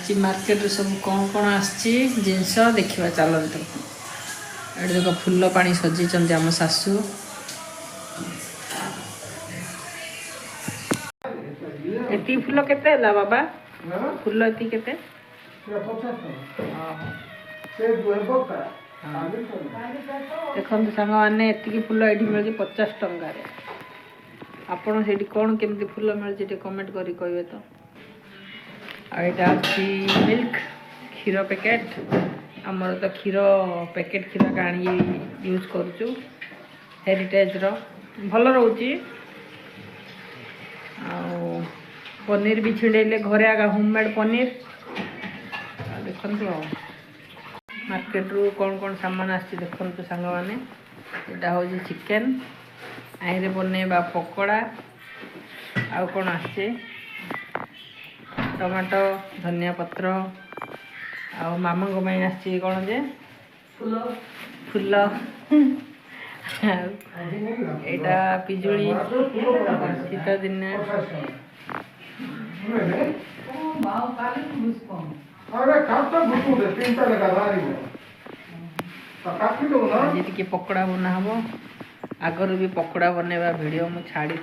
आज मार्केट सब कौन कौन आसी जिनस देखा चलतु ये देख फूल पानी सजी आम सासू एति फूल केते है बाबा फूल एति केते देखो सांग मैंने एति फूल ये मिल 50 टंकार आपड़ से कौन केमती फूल मिलती कमेंट करी कहे तो आईटा मिल्क क्षीर पैकेट आमर तो क्षीर पैकेट क्षीर का यूज करुचु हेरिटेज रो भल रोची पनीर भी छिड़ेले घरे आगा होममेड पनीर देखु मार्केट रू कौन कौन सामान आसी देखु सांग मैंने यहाँ हूँ चिकेन आईरे बनैबा पकोड़ा आउ कौन आसे टमाटो धनिया पत्र आउ मामा को मैं आसी कौन जे फूल फूल एटा पिजुली शीत दिन आज पकोड़ा बना हम आगर भी पकोड़ा बनैबा वीडियो मुझे छाड़ी